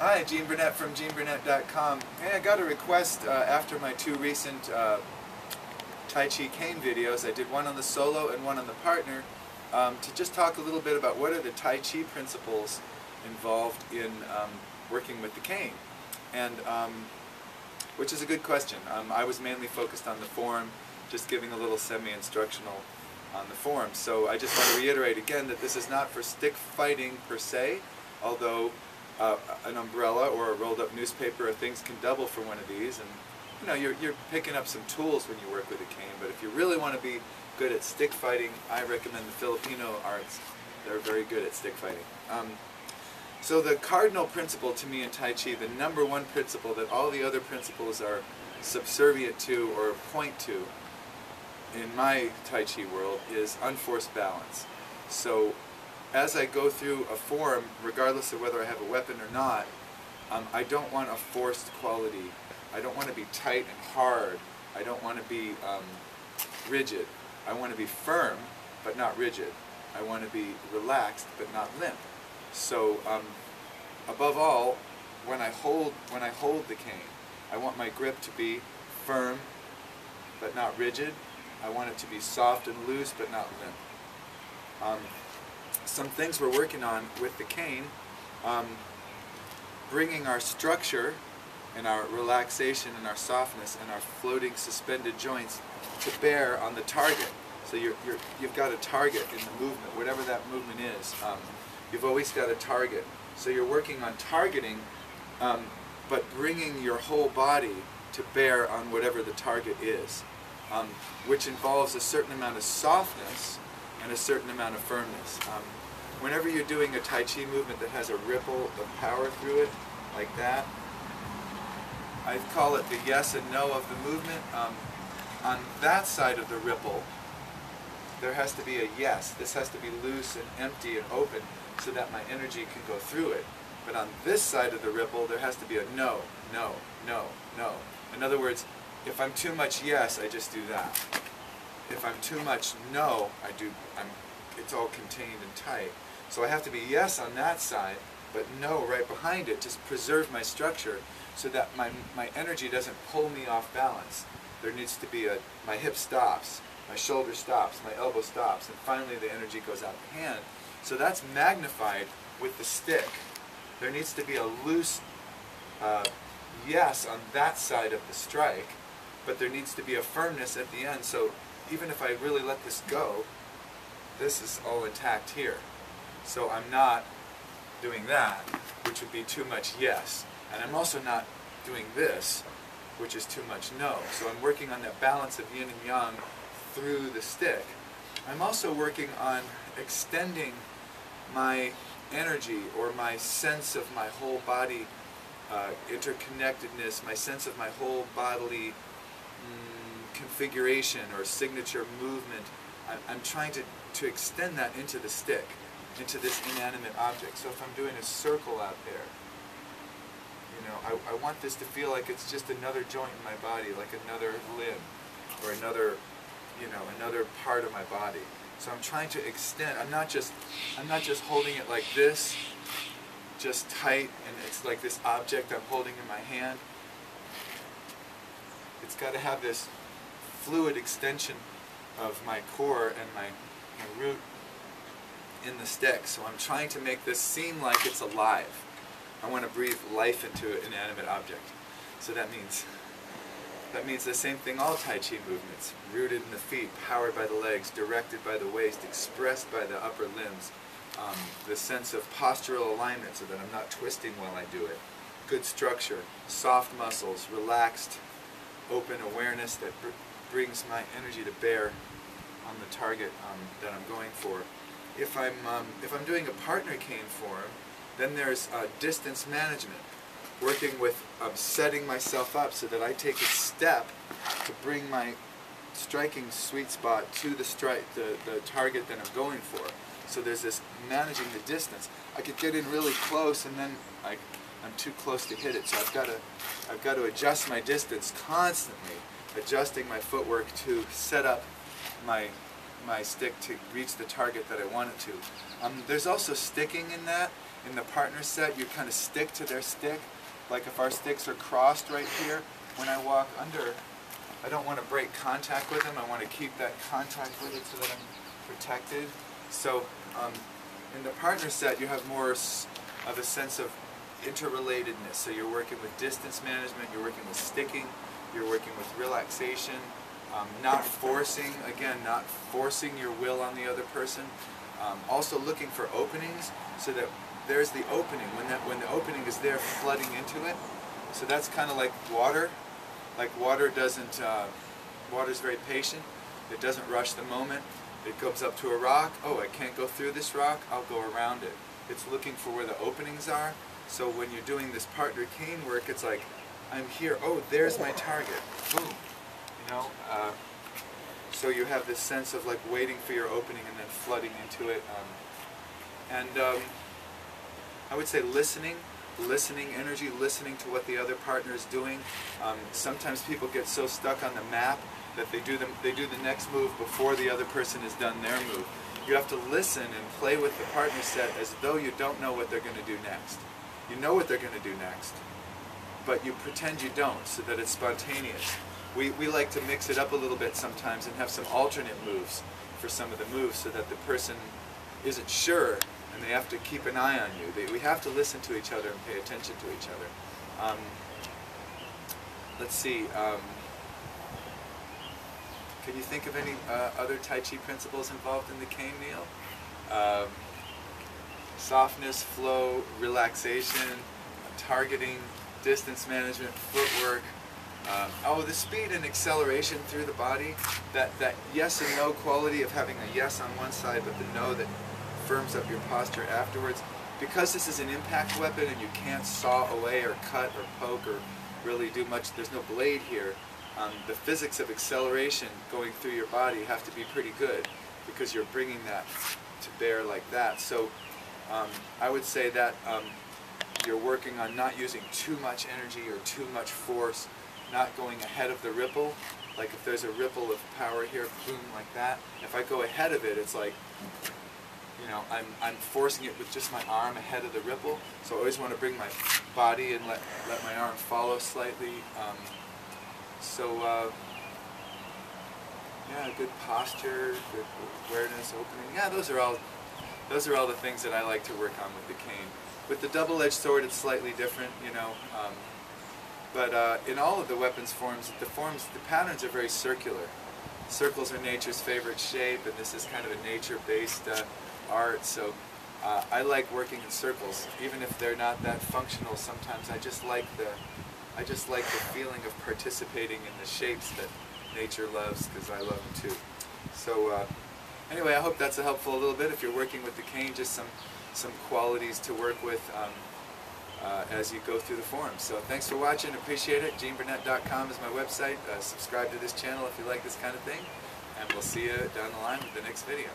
Hi, Gene Burnett from GeneBurnett.com. Hey, I got a request after my two recent Tai Chi cane videos. I did one on the solo and one on the partner to just talk a little bit about what are the Tai Chi principles involved in working with the cane, and which is a good question. I was mainly focused on the form, just giving a little semi-instructional on the form. So I just want to reiterate again that this is not for stick fighting per se, although an umbrella or a rolled up newspaper or things can double for one of these, and you know, you're picking up some tools when you work with a cane. But if you really want to be good at stick fighting, I recommend the Filipino arts. They're very good at stick fighting. So the cardinal principle to me in Tai Chi, the number one principle that all the other principles are subservient to or point to in my Tai Chi world, is unforced balance. So as I go through a form, regardless of whether I have a weapon or not, I don't want a forced quality. I don't want to be tight and hard. I don't want to be rigid. I want to be firm, but not rigid. I want to be relaxed, but not limp. So above all, when I hold the cane, I want my grip to be firm, but not rigid. I want it to be soft and loose, but not limp. Some things we're working on with the cane, bringing our structure and our relaxation and our softness and our floating suspended joints to bear on the target. So you've got a target in the movement, whatever that movement is. You've always got a target. So you're working on targeting, but bringing your whole body to bear on whatever the target is, which involves a certain amount of softness and a certain amount of firmness. Whenever you're doing a Tai Chi movement that has a ripple of power through it, like that, I call it the yes and no of the movement. On that side of the ripple, there has to be a yes. This has to be loose and empty and open so that my energy can go through it. But on this side of the ripple, there has to be a no, no, no, no. In other words, if I'm too much yes, I just do that. If I'm too much no, it's all contained and tight. So I have to be yes on that side, but no right behind it, just preserve my structure so that my energy doesn't pull me off balance. There needs to be my hip stops, my shoulder stops, my elbow stops, and finally the energy goes out the hand. So that's magnified with the stick. There needs to be a loose yes on that side of the strike, but there needs to be a firmness at the end. So even if I really let this go, this is all intact here. So I'm not doing that, which would be too much yes. And I'm also not doing this, which is too much no. So I'm working on that balance of yin and yang through the stick. I'm also working on extending my energy or my sense of my whole body interconnectedness, my sense of my whole bodily configuration or signature movement. I'm trying to extend that into the stick, into this inanimate object. So if I'm doing a circle out there, you know, I want this to feel like it's just another joint in my body, like another limb or another, you know, another part of my body. So I'm trying to extend. I'm not just holding it like this, just tight, and it's like this object I'm holding in my hand. It's got to have this fluid extension of my core and my root in the stick. So I'm trying to make this seem like it's alive. I want to breathe life into an inanimate object. So that means the same thing all Tai Chi movements. Rooted in the feet, powered by the legs, directed by the waist, expressed by the upper limbs. The sense of postural alignment so that I'm not twisting while I do it. Good structure, soft muscles, relaxed, open awareness that brings my energy to bear on the target that I'm going for. If I'm doing a partner cane form, then there's distance management, working with setting myself up so that I take a step to bring my striking sweet spot to the target that I'm going for. So there's this managing the distance. I could get in really close and then I'm too close to hit it. So I've got to adjust my distance constantly, adjusting my footwork to set up my stick to reach the target that I want it to. There's also sticking in that, In the partner set, you kind of stick to their stick. Like if our sticks are crossed right here, when I walk under, I don't want to break contact with them. I want to keep that contact with it so that I'm protected. So in the partner set, you have more of a sense of interrelatedness. So you're working with distance management, you're working with sticking, you're working with relaxation, not forcing, again, not forcing your will on the other person. Also looking for openings so that there's the opening. When the opening is there, flooding into it. So that's kind of like water. Like water doesn't, water's very patient. It doesn't rush the moment. It goes up to a rock. Oh, I can't go through this rock. I'll go around it. It's looking for where the openings are. So when you're doing this partner cane work, it's like, I'm here. Oh, there's my target. Boom. You know. So you have this sense of like waiting for your opening and then flooding into it. I would say listening energy, listening to what the other partner is doing. Sometimes people get so stuck on the map that they do the next move before the other person has done their move. You have to listen and play with the partner set as though you don't know what they're going to do next. You know what they're going to do next, but you pretend you don't so that it's spontaneous. We like to mix it up a little bit sometimes and have some alternate moves for some of the moves so that the person isn't sure and they have to keep an eye on you. We have to listen to each other and pay attention to each other. Let's see. Can you think of any other Tai Chi principles involved in the cane, Neil? Softness, flow, relaxation, targeting, distance management, footwork. The speed and acceleration through the body. That yes and no quality of having a yes on one side but the no that firms up your posture afterwards. Because this is an impact weapon and you can't saw away or cut or poke or really do much, there's no blade here. The physics of acceleration going through your body have to be pretty good because you're bringing that to bear like that. So I would say that you're working on not using too much energy or too much force, not going ahead of the ripple. Like if there's a ripple of power here, boom, like that. If I go ahead of it, it's like, you know, I'm forcing it with just my arm ahead of the ripple. So I always want to bring my body and let my arm follow slightly. Yeah, good posture, good awareness, opening. Yeah, those are all the things that I like to work on with the cane. With the double-edged sword, it's slightly different, you know. But in all of the weapons forms, the patterns are very circular. Circles are nature's favorite shape, and this is kind of a nature-based art. So I like working in circles, even if they're not that functional. Sometimes I just like the feeling of participating in the shapes that nature loves, because I love them too. So anyway, I hope that's helpful a little bit. If you're working with the cane, just some qualities to work with as you go through the forms. So thanks for watching, appreciate it. GeneBurnett.com is my website. Subscribe to this channel if you like this kind of thing, and we'll see you down the line with the next video.